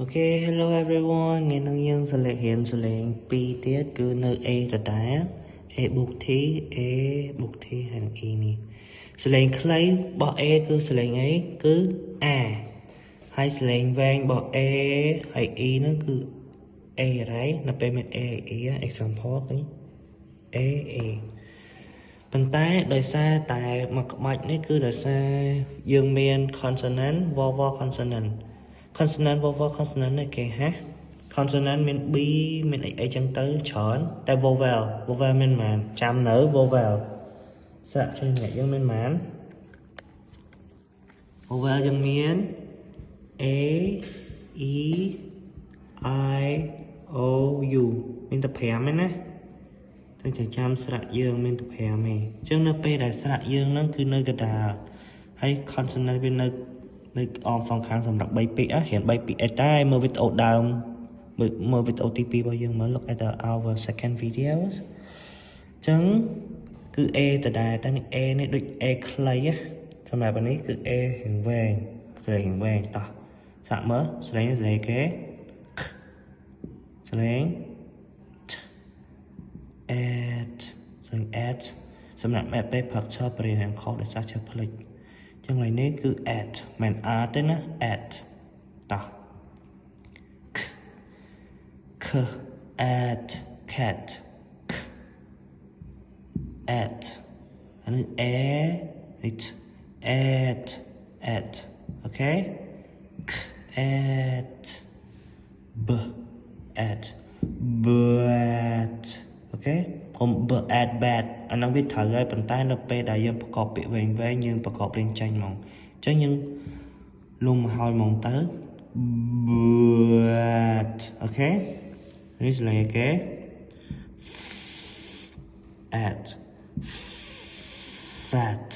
Okay, hello everyone. Ngày nayយើងសលេងរៀនសលេង2ទៀតគឺនៅ A ដដែល A book T ហើយនឹង E នេះសលេងខ្លីរបស់ A គឺសលេងអីគឺ A ហើយសលេងវែងរបស់ A ហើយ E ហ្នឹងគឺ A right នៅពេលមាន A E example គឺ A ប៉ុន្តែដោយសារតែមួយក្បាច់នេះគឺដោយសារយើងមាន consonant vowel consonant vowel consonant នេះគេហ่ะ consonant មាន B មានអីចឹងទៅច្រើនតែ vowel មានប៉ុន្មានចាំនៅ vowel ស្រៈចេញអ្នកយើងមានប៉ុន្មាន vowel យើងមាន A E I O U មានតែ5មែនណាតែចាំស្រៈយើងមានតែ5ឯងអញ្ចឹងនៅពេលដែលស្រៈយើងហ្នឹងគឺនៅកណ្ដាលហើយ consonant វានៅអមសងខាងសម្រាប់3ពាក្យរៀន3ពាក្យតែមើលវីដេអូដើមមើលវីដេអូទី2របស់យើងមើល look at our second videos អញ្ចឹងគឺ A ដដែលតែនេះ A នេះដូច A ខ្លីសម្រាប់នេះគឺ A រៀងវែងតោះសាកមើលសលេងគេសលេង at សម្រាប់ at ពេលផឹកឈប់រៀនខាងខុសដោយសារឈប់ភ្លេចចឹងឡើយនេះគឺ at មិន r ទេណា at តោះ k at cat at អានេះ a it at អូខេ k at b at bat អូខេកុំ b at bat អានោះវាត្រូវហើយប៉ុន្តែនៅពេលដែលយើងប្រកបពាក្យវែងយើងប្រកបលេងចាញ់ហ្មងអញ្ចឹងយើងលុំមកហើយហ្មងទៅ bat អូខេនេះស្លេងគេ at fat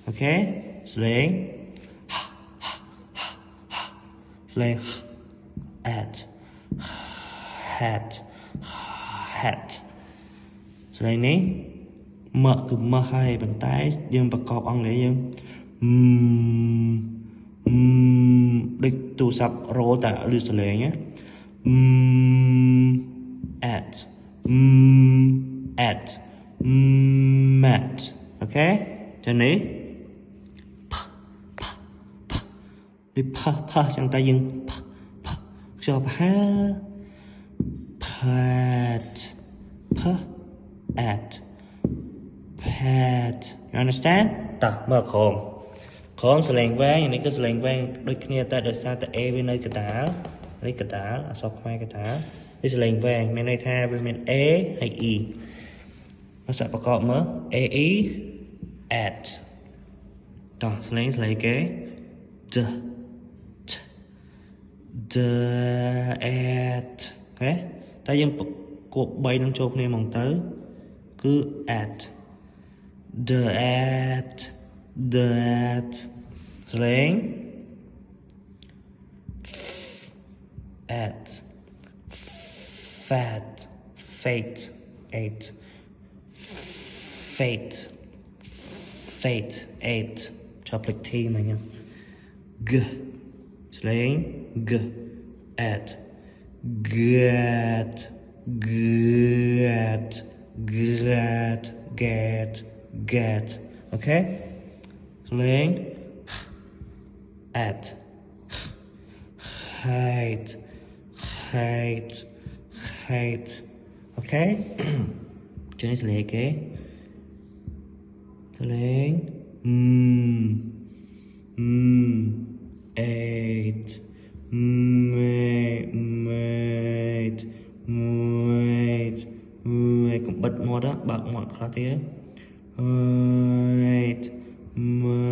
អូខេស្លេង at hat ស្លេងនេះមកគឺមកហើយប៉ុន្តែយើងប្រកបអង់គ្លេសយើងដូចទូរស័ព្ទរោតែលឺសលេងat mat អូខេចានេះដូចផចឹងតែយើងខ្យល់ផា pat you understand តោះមើលក្រុមសលេងវែងនេះគឺសលេងវែងដូចគ្នាតែដោយសារតែ A វានៅកណ្ដាលនេះកណ្ដាលអក្សរខ្មែរកណ្ដាលនេះសលេងវែងមានន័យថាវាមាន A ហើយ E ភាសាប្រកបមើល A E at តោះសលេងគេ the at អូខេតែយើងគួប3នឹងចូលគ្នាហ្មងទៅគឺ at the at ស្លេង at fat fate 8 chocolate tea មកញ៉ាំ g ស្លេង g at get okay ស្លេង at hate okay ជឿនេះស្លេងគេស្លេង eight mate កុំបិទមាត់បើកមាត់ខ្លះទៀត eight mate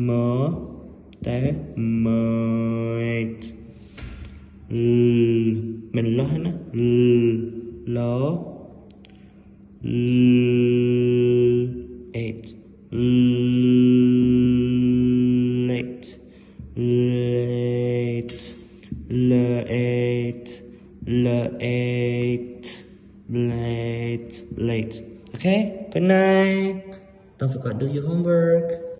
មកតែ mate មិនលោះណាលោ eight late late okay good night don't forget to do your homework